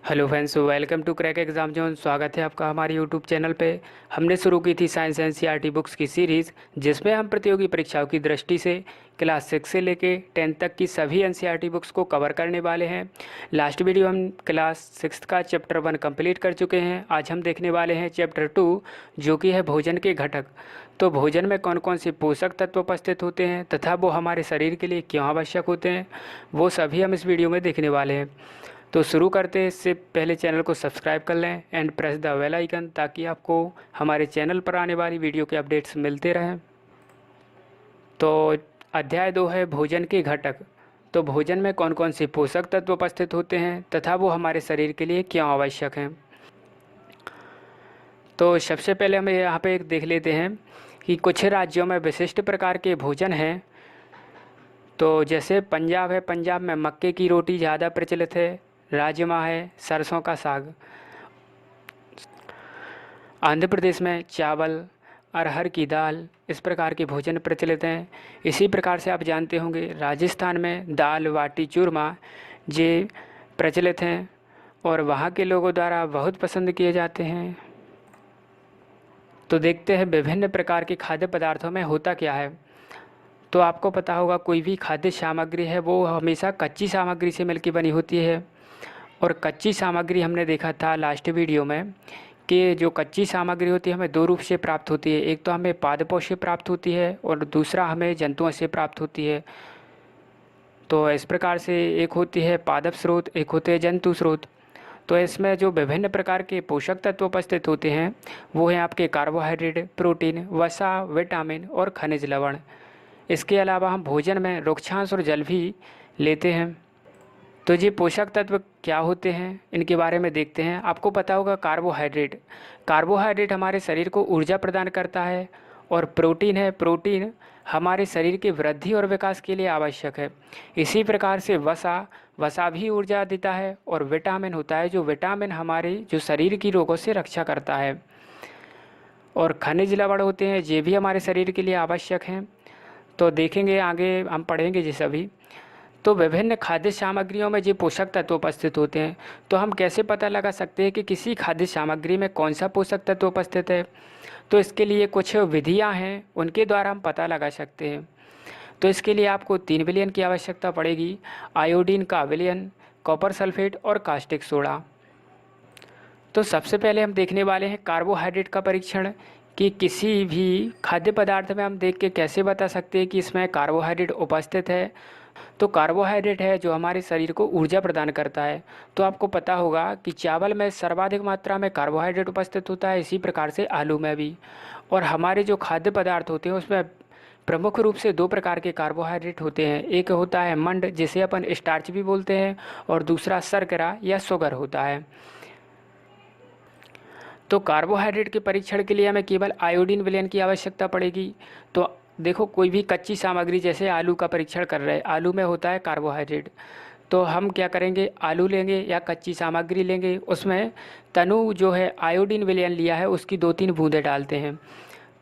Hello friends, welcome to crack exam zone. स्वागत है आपका हमारे यूट्यूब चैनल पे। हमने शुरू की थी साइंस एनसीईआरटी बुक्स की सीरीज़, जिसमें हम प्रतियोगी परीक्षाओं की दृष्टि से क्लास 6 से लेके 10 तक की सभी एनसीईआरटी बुक्स को कवर करने वाले हैं। लास्ट वीडियो हम क्लास 6 का चैप्टर 1 कंप्लीट कर चुके हैं। आज हम देखने वाले हैं चैप्टर 2, जो कि है भोजन के घटक। तो भोजन में कौन कौन से पोषक तत्व उपस्थित होते हैं तथा वो हमारे शरीर के लिए क्यों आवश्यक होते हैं, वो सभी हम इस वीडियो में देखने वाले हैं। तो शुरू करते हैं। इससे पहले चैनल को सब्सक्राइब कर लें and press the bell icon, ताकि आपको हमारे चैनल पर आने वाली वीडियो के अपडेट्स मिलते रहें। तो अध्याय 2 है भोजन के घटक। तो भोजन में कौन कौन से पोषक तत्व उपस्थित होते हैं तथा वो हमारे शरीर के लिए क्यों आवश्यक हैं। तो सबसे पहले हम यहाँ पे एक देख लेते हैं कि कुछ राज्यों में विशिष्ट प्रकार के भोजन हैं। तो जैसे पंजाब है, पंजाब में मक्के की रोटी ज़्यादा प्रचलित है, राजमा है, सरसों का साग। आंध्र प्रदेश में चावल, अरहर की दाल, इस प्रकार के भोजन प्रचलित हैं। इसी प्रकार से आप जानते होंगे राजस्थान में दाल बाटी चूरमा ये प्रचलित हैं और वहाँ के लोगों द्वारा बहुत पसंद किए जाते हैं। तो देखते हैं विभिन्न प्रकार के खाद्य पदार्थों में होता क्या है। तो आपको पता होगा कोई भी खाद्य सामग्री है वो हमेशा कच्ची सामग्री से मिलकर बनी होती है। और कच्ची सामग्री हमने देखा था लास्ट वीडियो में कि जो कच्ची सामग्री होती है हमें दो रूप से प्राप्त होती है। एक तो हमें पादपों से प्राप्त होती है और दूसरा हमें जंतुओं से प्राप्त होती है। तो इस प्रकार से एक होती है पादप स्रोत, एक होते हैं जंतु स्रोत। तो इसमें जो विभिन्न प्रकार के पोषक तत्व उपस्थित होते हैं वो हैं आपके कार्बोहाइड्रेट, प्रोटीन, वसा, विटामिन और खनिज लवण। इसके अलावा हम भोजन में रुक्षांश और जल भी लेते हैं। तो ये पोषक तत्व क्या होते हैं इनके बारे में देखते हैं। आपको पता होगा कार्बोहाइड्रेट, कार्बोहाइड्रेट हमारे शरीर को ऊर्जा प्रदान करता है। और प्रोटीन है, प्रोटीन हमारे शरीर की वृद्धि और विकास के लिए आवश्यक है। इसी प्रकार से वसा, वसा भी ऊर्जा देता है। और विटामिन होता है, जो विटामिन हमारे जो शरीर की रोगों से रक्षा करता है। और खनिज लवण होते हैं, ये भी हमारे शरीर के लिए आवश्यक हैं। तो देखेंगे आगे हम पढ़ेंगे ये सभी। तो विभिन्न खाद्य सामग्रियों में ये पोषक तत्व उपस्थित होते हैं। तो हम कैसे पता लगा सकते हैं कि किसी खाद्य सामग्री में कौन सा पोषक तत्व उपस्थित है। तो इसके लिए कुछ विधियां हैं, उनके द्वारा हम पता लगा सकते हैं। तो इसके लिए आपको 3 विलयन की आवश्यकता पड़ेगी: आयोडीन का विलयन, कॉपर सल्फेट और कास्टिक सोडा। तो सबसे पहले हम देखने वाले हैं कार्बोहाइड्रेट का परीक्षण, कि किसी भी खाद्य पदार्थ में हम देख के कैसे बता सकते हैं कि इसमें कार्बोहाइड्रेट उपस्थित है। तो कार्बोहाइड्रेट है जो हमारे शरीर को ऊर्जा प्रदान करता है। तो आपको पता होगा कि चावल में सर्वाधिक मात्रा में कार्बोहाइड्रेट उपस्थित होता है, इसी प्रकार से आलू में भी। और हमारे जो खाद्य पदार्थ होते हैं उसमें प्रमुख रूप से 2 प्रकार के कार्बोहाइड्रेट होते हैं। एक होता है मंड, जिसे अपन स्टार्च भी बोलते हैं, और दूसरा शर्करा या शुगर होता है। तो कार्बोहाइड्रेट के परीक्षण के लिए हमें केवल आयोडीन विलयन की आवश्यकता पड़ेगी। तो देखो कोई भी कच्ची सामग्री, जैसे आलू का परीक्षण कर रहे हैं, आलू में होता है कार्बोहाइड्रेट। तो हम क्या करेंगे, आलू लेंगे या कच्ची सामग्री लेंगे, उसमें तनु जो है आयोडीन विलयन लिया है उसकी 2-3 बूंदें डालते हैं।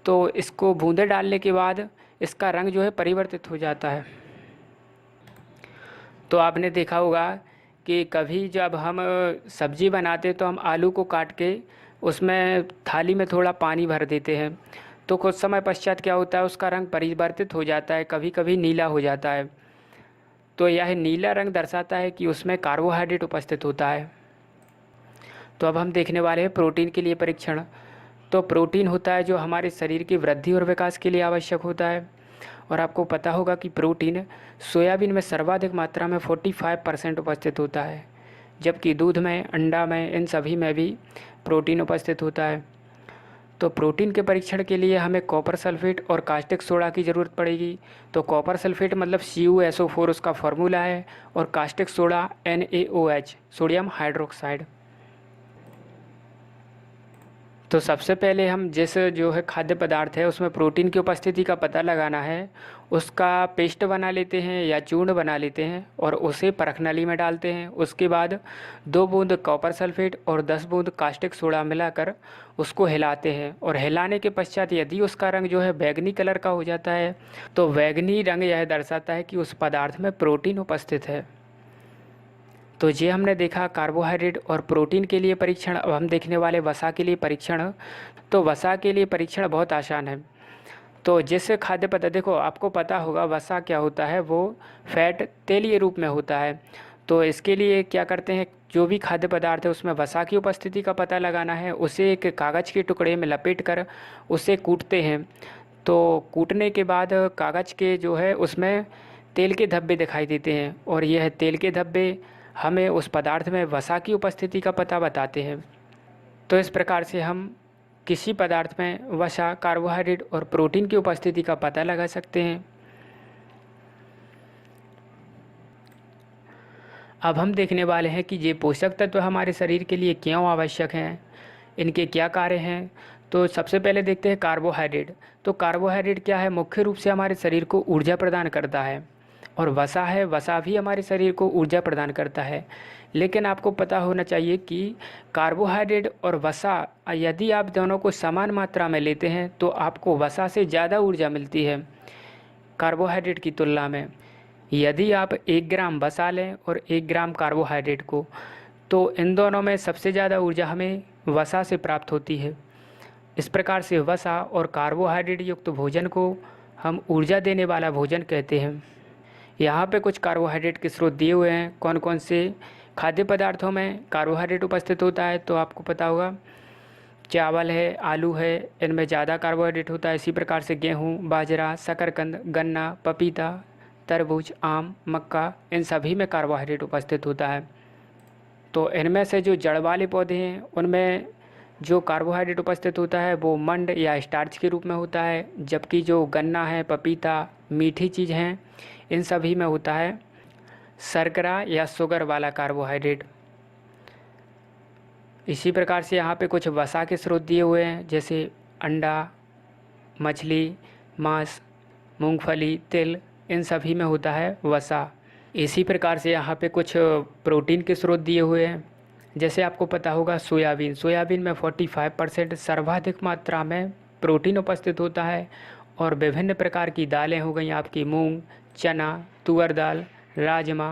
तो इसको बूंदें डालने के बाद इसका रंग जो है परिवर्तित हो जाता है। तो आपने देखा होगा कि कभी जब हम सब्जी बनाते तो हम आलू को काट के उसमें थाली में थोड़ा पानी भर देते हैं। तो कुछ समय पश्चात क्या होता है, उसका रंग परिवर्तित हो जाता है, कभी कभी नीला हो जाता है। तो यह नीला रंग दर्शाता है कि उसमें कार्बोहाइड्रेट उपस्थित होता है। तो अब हम देखने वाले हैं प्रोटीन के लिए परीक्षण। तो प्रोटीन होता है जो हमारे शरीर की वृद्धि और विकास के लिए आवश्यक होता है। और आपको पता होगा कि प्रोटीन सोयाबीन में सर्वाधिक मात्रा में 45% उपस्थित होता है, जबकि दूध में, अंडा में, इन सभी में भी प्रोटीन उपस्थित होता है। तो प्रोटीन के परीक्षण के लिए हमें कॉपर सल्फेट और कास्टिक सोडा की ज़रूरत पड़ेगी। तो कॉपर सल्फेट मतलब CuSO4 उसका फॉर्मूला है, और caustic soda NaOH, sodium hydroxide. तो सबसे पहले हम जिस जो है खाद्य पदार्थ है उसमें प्रोटीन की उपस्थिति का पता लगाना है, उसका पेस्ट बना लेते हैं या चूर्ण बना लेते हैं और उसे परख नली में डालते हैं। उसके बाद 2 बूंद कॉपर सल्फेट और 10 बूंद कास्टिक सोडा मिलाकर उसको हिलाते हैं। और हिलाने के पश्चात यदि उसका रंग जो है बैंगनी कलर का हो जाता है तो बैंगनी रंग यह दर्शाता है कि उस पदार्थ में प्रोटीन उपस्थित है। तो ये हमने देखा कार्बोहाइड्रेट और प्रोटीन के लिए परीक्षण। अब हम देखने वाले वसा के लिए परीक्षण। तो वसा के लिए परीक्षण बहुत आसान है। तो जिस खाद्य पदार्थ, देखो आपको पता होगा वसा क्या होता है, वो फैट तेलीय रूप में होता है। तो इसके लिए क्या करते हैं, जो भी खाद्य पदार्थ है उसमें वसा की उपस्थिति का पता लगाना है, उसे एक कागज़ के टुकड़े में लपेट कर उसे कूटते हैं। तो कूटने के बाद कागज़ के जो है उसमें तेल के धब्बे दिखाई देते हैं, और यह तेल के धब्बे हमें उस पदार्थ में वसा की उपस्थिति का पता बताते हैं। तो इस प्रकार से हम किसी पदार्थ में वसा, कार्बोहाइड्रेट और प्रोटीन की उपस्थिति का पता लगा सकते हैं। अब हम देखने वाले हैं कि ये पोषक तत्व हमारे शरीर के लिए क्यों आवश्यक हैं, इनके क्या कार्य हैं। तो सबसे पहले देखते हैं कार्बोहाइड्रेट। तो कार्बोहाइड्रेट क्या है, मुख्य रूप से हमारे शरीर को ऊर्जा प्रदान करता है। और वसा है, वसा भी हमारे शरीर को ऊर्जा प्रदान करता है। लेकिन आपको पता होना चाहिए कि कार्बोहाइड्रेट और वसा, यदि आप दोनों को समान मात्रा में लेते हैं तो आपको वसा से ज़्यादा ऊर्जा मिलती है कार्बोहाइड्रेट की तुलना में। यदि आप 1 ग्राम वसा लें और 1 ग्राम कार्बोहाइड्रेट को, तो इन दोनों में सबसे ज़्यादा ऊर्जा हमें वसा से प्राप्त होती है। इस प्रकार से वसा और कार्बोहाइड्रेट युक्त भोजन को हम ऊर्जा देने वाला भोजन कहते हैं। यहाँ पे कुछ कार्बोहाइड्रेट के स्रोत दिए हुए हैं, कौन कौन से खाद्य पदार्थों में कार्बोहाइड्रेट उपस्थित होता है। तो आपको पता होगा चावल है, आलू है, इनमें ज़्यादा कार्बोहाइड्रेट होता है। इसी प्रकार से गेहूँ, बाजरा, शकरकंद, गन्ना, पपीता, तरबूज, आम, मक्का, इन सभी में कार्बोहाइड्रेट उपस्थित होता है। तो इनमें से जो जड़ वाले पौधे हैं उनमें जो कार्बोहाइड्रेट उपस्थित होता है वो मंड या स्टार्च के रूप में होता है, जबकि जो गन्ना है, पपीता, मीठी चीज़ हैं, इन सभी में होता है शर्करा या शुगर वाला कार्बोहाइड्रेट। इसी प्रकार से यहाँ पे कुछ वसा के स्रोत दिए हुए हैं, जैसे अंडा, मछली, मांस, मूंगफली, तिल, इन सभी में होता है वसा। इसी प्रकार से यहाँ पे कुछ प्रोटीन के स्रोत दिए हुए हैं, जैसे आपको पता होगा सोयाबीन। सोयाबीन में 45% सर्वाधिक मात्रा में प्रोटीन उपस्थित होता है। और विभिन्न प्रकार की दालें हो गई आपकी, मूंग, चना, तुअर दाल, राजमा,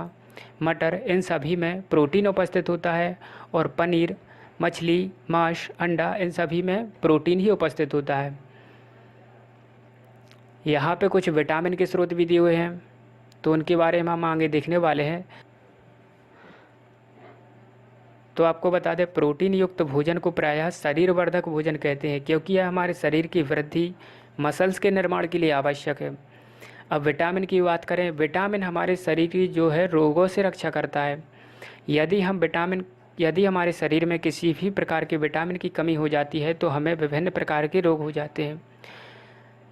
मटर, इन सभी में प्रोटीन उपस्थित होता है। और पनीर, मछली, मांस, अंडा, इन सभी में प्रोटीन ही उपस्थित होता है। यहाँ पे कुछ विटामिन के स्रोत भी दिए हुए हैं, तो उनके बारे में हम आगे देखने वाले हैं। तो आपको बता दें, प्रोटीन युक्त भोजन को प्रायः शरीर वर्धक भोजन कहते हैं, क्योंकि यह हमारे शरीर की वृद्धि, मसल्स के निर्माण के लिए आवश्यक है। अब विटामिन की बात करें, विटामिन हमारे शरीर की जो है रोगों से रक्षा करता है। यदि हमारे शरीर में किसी भी प्रकार के विटामिन की कमी हो जाती है तो हमें विभिन्न प्रकार के रोग हो जाते हैं।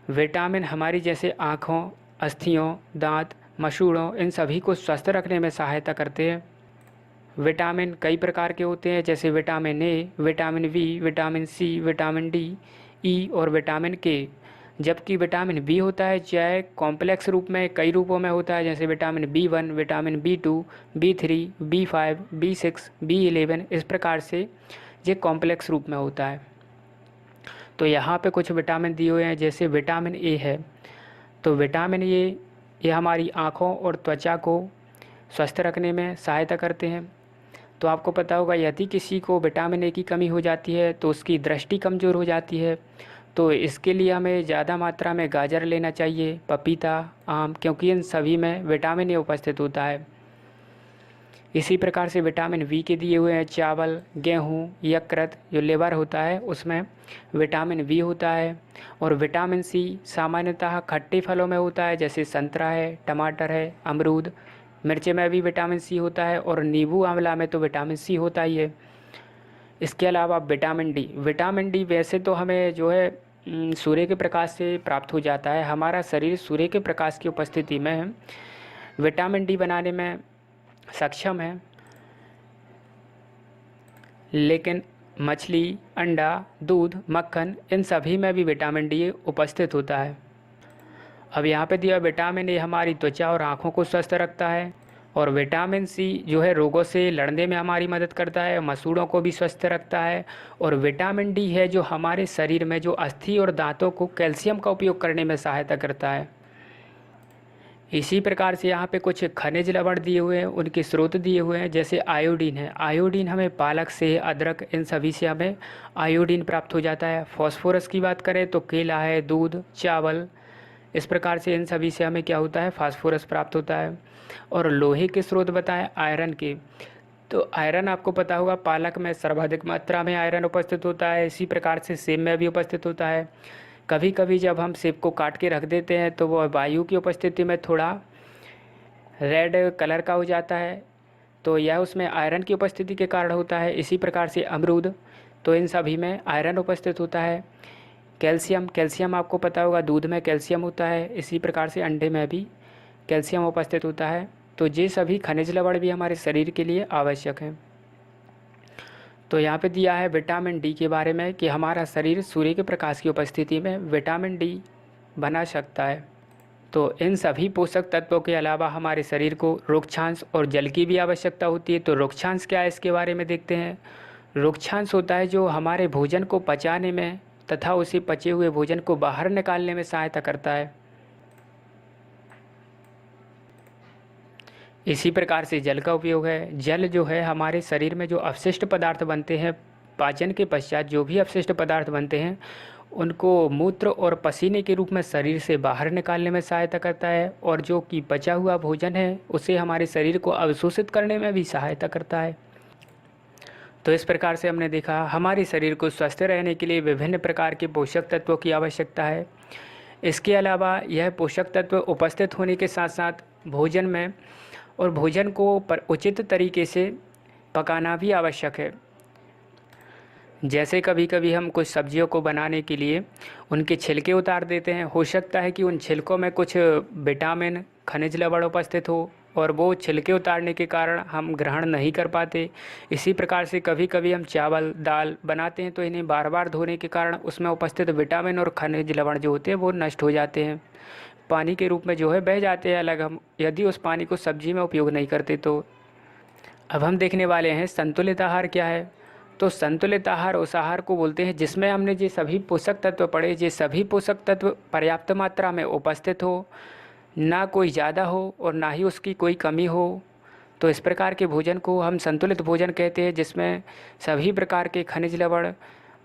विटामिन हमारी जैसे आँखों, अस्थियों, दांत, मसूड़ों, इन सभी को स्वस्थ रखने में सहायता करते हैं। विटामिन कई प्रकार के होते हैं, जैसे vitamin A, vitamin V, vitamin C, vitamin D, E और विटामिन के। जबकि विटामिन बी होता है चाहे कॉम्प्लेक्स रूप में कई रूपों में होता है, जैसे vitamin B1, vitamin B2, B3, B5, B6, B11, इस प्रकार से ये कॉम्प्लेक्स रूप में होता है। तो यहाँ पे कुछ विटामिन दिए हुए हैं, जैसे विटामिन ए है। तो विटामिन ए ये हमारी आँखों और त्वचा को स्वस्थ रखने में सहायता करते हैं। तो आपको पता होगा यदि किसी को विटामिन ए की कमी हो जाती है तो उसकी दृष्टि कमज़ोर हो जाती है। तो इसके लिए हमें ज़्यादा मात्रा में गाजर लेना चाहिए, पपीता, आम, क्योंकि इन सभी में विटामिन ए उपस्थित होता है। इसी प्रकार से विटामिन वी के दिए हुए हैं चावल, गेहूँ, यकृत, जो लिवर होता है उसमें विटामिन वी होता है। और विटामिन सी सामान्यतः खट्टे फलों में होता है, जैसे संतरा है, टमाटर है, अमरूद, मिर्ची में भी विटामिन सी होता है, और नींबू आंवला में तो विटामिन सी होता ही है। इसके अलावा विटामिन डी वैसे तो हमें जो है सूर्य के प्रकाश से प्राप्त हो जाता है। हमारा शरीर सूर्य के प्रकाश की उपस्थिति में विटामिन डी बनाने में सक्षम है, लेकिन मछली, अंडा, दूध, मक्खन, इन सभी में भी विटामिन डी उपस्थित होता है। अब यहाँ पे दिया विटामिन ए हमारी त्वचा और आँखों को स्वस्थ रखता है, और विटामिन सी जो है रोगों से लड़ने में हमारी मदद करता है, मसूड़ों को भी स्वस्थ रखता है। और विटामिन डी है जो हमारे शरीर में जो अस्थि और दांतों को कैल्शियम का उपयोग करने में सहायता करता है। इसी प्रकार से यहाँ पे कुछ खनिज लवण दिए हुए हैं, उनके स्रोत दिए हुए हैं। जैसे आयोडीन है, आयोडीन हमें पालक से, अदरक, इन सभी से हमें आयोडीन प्राप्त हो जाता है। फॉस्फोरस की बात करें तो केला है, दूध, चावल, इस प्रकार से इन सभी से हमें क्या होता है, फास्फोरस प्राप्त होता है। और लोहे के स्रोत बताएं आयरन के, तो आयरन आपको पता होगा पालक में सर्वाधिक मात्रा में आयरन उपस्थित होता है। इसी प्रकार से सेब में भी उपस्थित होता है। कभी कभी जब हम सेब को काट के रख देते हैं तो वह वायु की उपस्थिति में थोड़ा रेड कलर का हो जाता है, तो यह उसमें आयरन की उपस्थिति के कारण होता है। इसी प्रकार से अमरूद, तो इन सभी में आयरन उपस्थित होता है। कैल्शियम, कैल्शियम आपको पता होगा दूध में कैल्शियम होता है। इसी प्रकार से अंडे में भी कैल्शियम उपस्थित होता है। तो ये सभी खनिज लवण भी हमारे शरीर के लिए आवश्यक हैं। तो यहाँ पे दिया है विटामिन डी के बारे में कि हमारा शरीर सूर्य के प्रकाश की उपस्थिति में विटामिन डी बना सकता है। तो इन सभी पोषक तत्वों के अलावा हमारे शरीर को रोगक्षांश और जल की भी आवश्यकता होती है। तो रोगक्षांश क्या है, इसके बारे में देखते हैं। रोगक्षांश होता है जो हमारे भोजन को पचाने में तथा उसे पचे हुए भोजन को बाहर निकालने में सहायता करता है। इसी प्रकार से जल का उपयोग है। जल जो है हमारे शरीर में जो अपशिष्ट पदार्थ बनते हैं, पाचन के पश्चात जो भी अपशिष्ट पदार्थ बनते हैं उनको मूत्र और पसीने के रूप में शरीर से बाहर निकालने में सहायता करता है। और जो कि बचा हुआ भोजन है उसे हमारे शरीर को अवशोषित करने में भी सहायता करता है। तो इस प्रकार से हमने देखा हमारे शरीर को स्वस्थ रहने के लिए विभिन्न प्रकार के पोषक तत्वों की आवश्यकता है। इसके अलावा यह पोषक तत्व उपस्थित होने के साथ साथ भोजन में और भोजन को उचित तरीके से पकाना भी आवश्यक है। जैसे कभी कभी हम कुछ सब्जियों को बनाने के लिए उनके छिलके उतार देते हैं। हो सकता है कि उन छिलकों में कुछ विटामिन, खनिज लवण उपस्थित हो और वो छिलके उतारने के कारण हम ग्रहण नहीं कर पाते। इसी प्रकार से कभी कभी हम चावल, दाल बनाते हैं तो इन्हें बार बार धोने के कारण उसमें उपस्थित विटामिन और खनिज लवण जो होते हैं वो नष्ट हो जाते हैं, पानी के रूप में जो है बह जाते हैं अलग, हम यदि उस पानी को सब्जी में उपयोग नहीं करते तो। अब हम देखने वाले हैं संतुलित आहार क्या है। तो संतुलित आहार उस आहार को बोलते हैं जिसमें हमने ये सभी पोषक तत्व पढ़े, ये सभी पोषक तत्व पर्याप्त मात्रा में उपस्थित हो, ना कोई ज़्यादा हो और ना ही उसकी कोई कमी हो। तो इस प्रकार के भोजन को हम संतुलित भोजन कहते हैं, जिसमें सभी प्रकार के खनिज लवण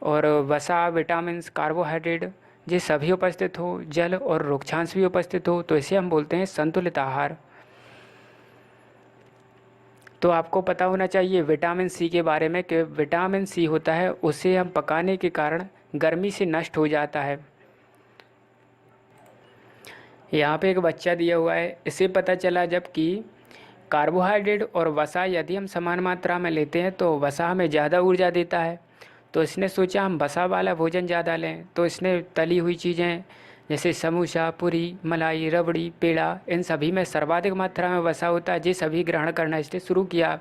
और वसा, विटामिन्स, कार्बोहाइड्रेट ये सभी उपस्थित हो, जल और रोगक्षांश भी उपस्थित हो, तो इसे हम बोलते हैं संतुलित आहार। तो आपको पता होना चाहिए विटामिन सी के बारे में कि विटामिन सी होता है उसे हम पकाने के कारण गर्मी से नष्ट हो जाता है। यहाँ पे एक बच्चा दिया हुआ है, इसे पता चला जबकि कार्बोहाइड्रेट और वसा यदि हम समान मात्रा में लेते हैं तो वसा हमें ज़्यादा ऊर्जा देता है। तो इसने सोचा हम वसा वाला भोजन ज़्यादा लें, तो इसने तली हुई चीज़ें जैसे समोसा, पूरी, मलाई, रबड़ी, पेड़ा, इन सभी में सर्वाधिक मात्रा में वसा होता है, ये सभी ग्रहण करना इसने शुरू किया।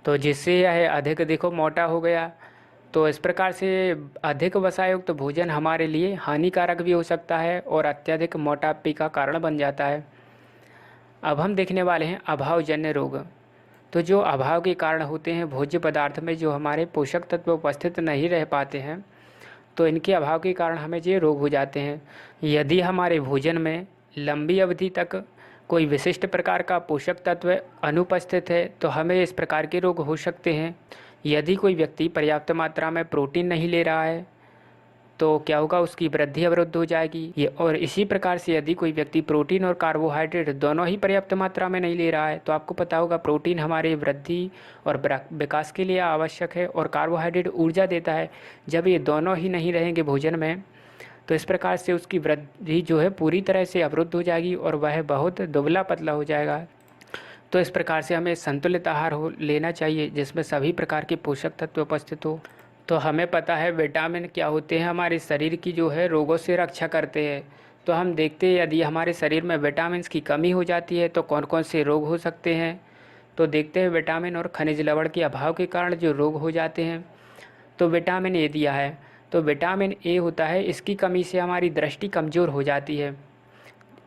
तो जिससे यह अधिक देखो मोटा हो गया। तो इस प्रकार से अधिक वसायुक्त तो भोजन हमारे लिए हानिकारक भी हो सकता है और अत्यधिक मोटापे का कारण बन जाता है। अब हम देखने वाले हैं अभावजन्य रोग। तो जो अभाव के कारण होते हैं भोज्य पदार्थ में, जो हमारे पोषक तत्व उपस्थित नहीं रह पाते हैं, तो इनके अभाव के कारण हमें ये रोग हो जाते हैं। यदि हमारे भोजन में लंबी अवधि तक कोई विशिष्ट प्रकार का पोषक तत्व अनुपस्थित है तो हमें इस प्रकार के रोग हो सकते हैं। यदि कोई व्यक्ति पर्याप्त मात्रा में प्रोटीन नहीं ले रहा है तो क्या होगा, उसकी वृद्धि अवरुद्ध हो जाएगी। ये और इसी प्रकार से यदि कोई व्यक्ति प्रोटीन और कार्बोहाइड्रेट दोनों ही पर्याप्त मात्रा में नहीं ले रहा है, तो आपको पता होगा प्रोटीन हमारे वृद्धि और विकास के लिए आवश्यक है और कार्बोहाइड्रेट ऊर्जा देता है। जब ये दोनों ही नहीं रहेंगे भोजन में तो इस प्रकार से उसकी वृद्धि जो है पूरी तरह से अवरुद्ध हो जाएगी और वह बहुत दुबला पतला हो जाएगा। तो इस प्रकार से हमें संतुलित आहार लेना चाहिए जिसमें सभी प्रकार के पोषक तत्व उपस्थित हो। तो हमें पता है विटामिन क्या होते हैं, हमारे शरीर की जो है रोगों से रक्षा करते हैं। तो हम देखते हैं यदि हमारे शरीर में विटामिन की कमी हो जाती है तो कौन कौन से रोग हो सकते हैं। तो देखते हैं विटामिन और खनिज लवण के अभाव के कारण जो रोग हो जाते हैं। तो विटामिन ए दिया है, तो विटामिन ए होता है, इसकी कमी से हमारी दृष्टि कमज़ोर हो जाती है।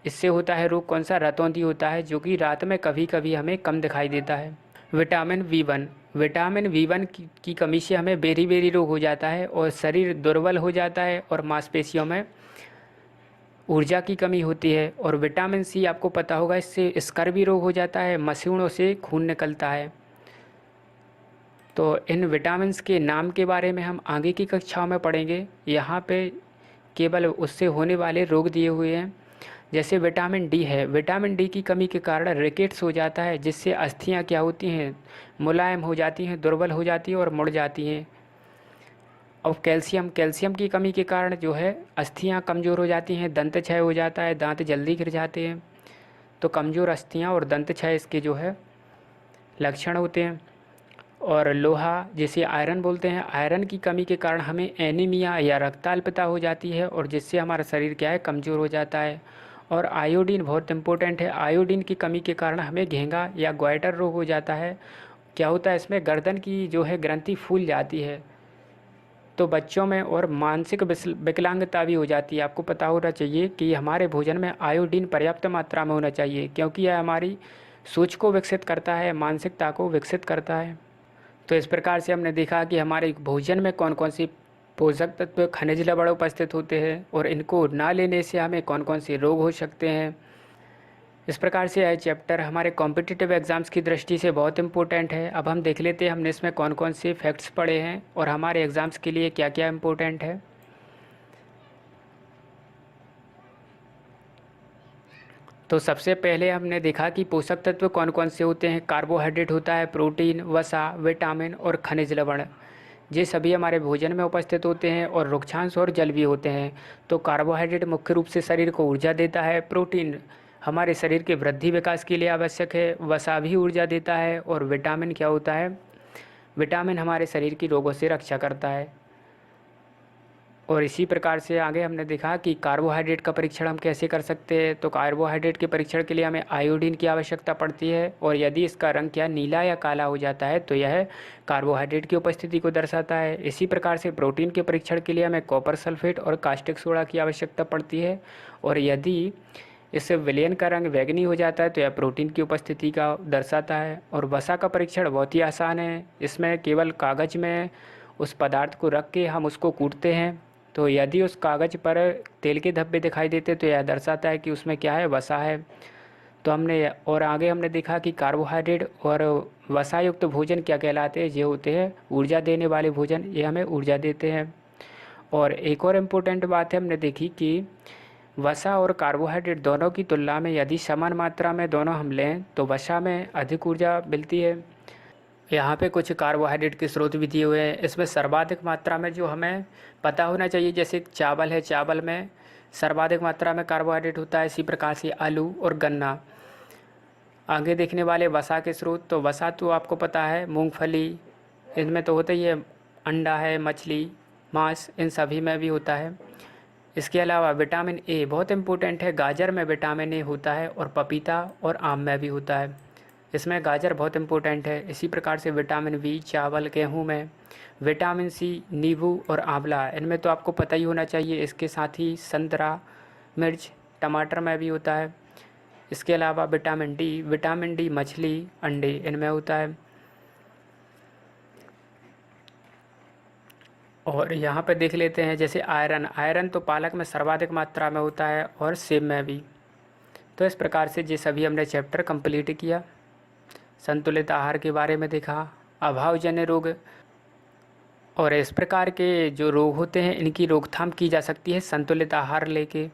इससे होता है रोग कौन सा, रतौंधी होता है, जो कि रात में कभी कभी हमें कम दिखाई देता है। विटामिन बी1, विटामिन बी1 की कमी से हमें बेरी रोग हो जाता है और शरीर दुर्बल हो जाता है और मांसपेशियों में ऊर्जा की कमी होती है। और विटामिन सी आपको पता होगा, इससे स्कर्वी रोग हो जाता है, मसूड़ों से खून निकलता है। तो इन विटामिन्स के नाम के बारे में हम आगे की कक्षाओं में पढ़ेंगे। यहाँ पे केवल उससे होने वाले रोग दिए हुए हैं। जैसे विटामिन डी है, विटामिन डी की कमी के कारण रिकेट्स हो जाता है, जिससे अस्थियाँ क्या होती हैं, मुलायम हो जाती हैं, दुर्बल हो जाती हैं और मुड़ जाती हैं। और कैल्शियम की कमी के कारण जो है अस्थियाँ कमज़ोर हो जाती हैं, दंत क्षय हो जाता है, दांत जल्दी गिर जाते हैं। तो कमज़ोर अस्थियाँ और दंत क्षय इसके जो है लक्षण होते हैं। और लोहा, जिसे आयरन बोलते हैं, आयरन की कमी के कारण हमें एनीमिया या रक्ताल्पता हो जाती है, और जिससे हमारा शरीर क्या है, कमज़ोर हो जाता है। और आयोडीन बहुत इंपॉर्टेंट है, आयोडीन की कमी के कारण हमें घेंगा या ग्वाइटर रोग हो जाता है। क्या होता है इसमें, गर्दन की जो है ग्रंथि फूल जाती है। तो बच्चों में और मानसिक विकलांगता भी हो जाती है। आपको पता होना चाहिए कि हमारे भोजन में आयोडीन पर्याप्त मात्रा में होना चाहिए, क्योंकि यह हमारी सोच को विकसित करता है, मानसिकता को विकसित करता है। तो इस प्रकार से हमने देखा कि हमारे भोजन में कौन कौन सी पोषक तत्व, खनिज लवण उपस्थित होते हैं, और इनको ना लेने से हमें कौन कौन से रोग हो सकते हैं। इस प्रकार से यह चैप्टर हमारे कॉम्पिटिटिव एग्ज़ाम्स की दृष्टि से बहुत इंपॉर्टेंट है। अब हम देख लेते हैं हमने इसमें कौन कौन से फैक्ट्स पढ़े हैं और हमारे एग्ज़ाम्स के लिए क्या क्या इम्पोर्टेंट है। तो सबसे पहले हमने देखा कि पोषक तत्व कौन कौन से होते हैं। कार्बोहाइड्रेट होता है, प्रोटीन, वसा, विटामिन और खनिज लवण, ये सभी हमारे भोजन में उपस्थित होते हैं। और रुक्षांश और जल भी होते हैं। तो कार्बोहाइड्रेट मुख्य रूप से शरीर को ऊर्जा देता है, प्रोटीन हमारे शरीर के वृद्धि विकास के लिए आवश्यक है, वसा भी ऊर्जा देता है, और विटामिन क्या होता है, विटामिन हमारे शरीर की रोगों से रक्षा करता है। और इसी प्रकार से आगे हमने देखा कि कार्बोहाइड्रेट का परीक्षण हम कैसे कर सकते हैं। तो कार्बोहाइड्रेट के परीक्षण के लिए हमें आयोडीन की आवश्यकता पड़ती है, और यदि इसका रंग क्या नीला या काला हो जाता है तो यह कार्बोहाइड्रेट की उपस्थिति को दर्शाता है। इसी प्रकार से प्रोटीन के परीक्षण के लिए हमें कॉपर सल्फेट और कास्टिक सोडा की आवश्यकता पड़ती है, और यदि इससे विलयन का रंग बैंगनी हो जाता है तो यह प्रोटीन की उपस्थिति का दर्शाता है। और वसा का परीक्षण बहुत ही आसान है, इसमें केवल कागज़ में उस पदार्थ को रख के हम उसको कूटते हैं। तो यदि उस कागज़ पर तेल के धब्बे दिखाई देते तो यह दर्शाता है कि उसमें क्या है, वसा है। तो हमने और आगे हमने देखा कि कार्बोहाइड्रेट और वसा युक्त भोजन क्या कहलाते हैं, ये होते हैं ऊर्जा देने वाले भोजन, ये हमें ऊर्जा देते हैं। और एक और इम्पोर्टेंट बात है हमने देखी कि वसा और कार्बोहाइड्रेट दोनों की तुलना में यदि समान मात्रा में दोनों हम लें तो वसा में अधिक ऊर्जा मिलती है। यहाँ पे कुछ कार्बोहाइड्रेट के स्रोत भी दिए हुए हैं। इसमें सर्वाधिक मात्रा में जो हमें पता होना चाहिए, जैसे चावल है, चावल में सर्वाधिक मात्रा में कार्बोहाइड्रेट होता है। इसी प्रकार से आलू और गन्ना। आगे देखने वाले वसा के स्रोत, तो वसा तो आपको पता है मूंगफली, इनमें तो होता ही है, अंडा है, मछली, मांस, इन सभी में भी होता है। इसके अलावा विटामिन ए बहुत इम्पोर्टेंट है, गाजर में विटामिन ए होता है, और पपीता और आम में भी होता है, इसमें गाजर बहुत इम्पोर्टेंट है। इसी प्रकार से विटामिन बी चावल, गेहूँ में, विटामिन सी नींबू और आंवला, इनमें तो आपको पता ही होना चाहिए। इसके साथ ही संतरा, मिर्च, टमाटर में भी होता है। इसके अलावा विटामिन डी मछली, अंडे, इनमें होता है। और यहाँ पे देख लेते हैं जैसे आयरन तो पालक में सर्वाधिक मात्रा में होता है, और सेब में भी। तो इस प्रकार से ये सभी हमने चैप्टर कंप्लीट किया। संतुलित आहार के बारे में देखा, अभावजन्य रोग, और इस प्रकार के जो रोग होते हैं इनकी रोकथाम की जा सकती है संतुलित आहार लेके।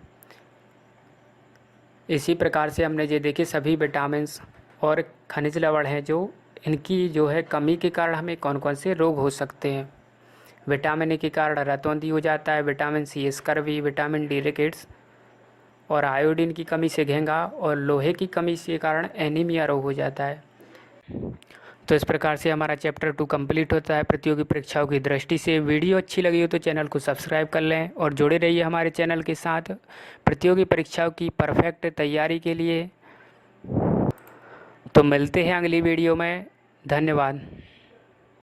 इसी प्रकार से हमने ये देखे सभी विटामिन्स और खनिज लवण हैं, जो इनकी जो है कमी के कारण हमें कौन कौन से रोग हो सकते हैं। विटामिन ए के कारण रतौंधी हो जाता है, vitamin C scurvy, vitamin D rickets, और आयोडीन की कमी से घेंगा, और लोहे की कमी के कारण एनीमिया रोग हो जाता है। तो इस प्रकार से हमारा चैप्टर 2 कंप्लीट होता है प्रतियोगी परीक्षाओं की दृष्टि से। वीडियो अच्छी लगी हो तो चैनल को सब्सक्राइब कर लें और जुड़े रहिए हमारे चैनल के साथ प्रतियोगी परीक्षाओं की परफेक्ट तैयारी के लिए। तो मिलते हैं अगली वीडियो में। धन्यवाद।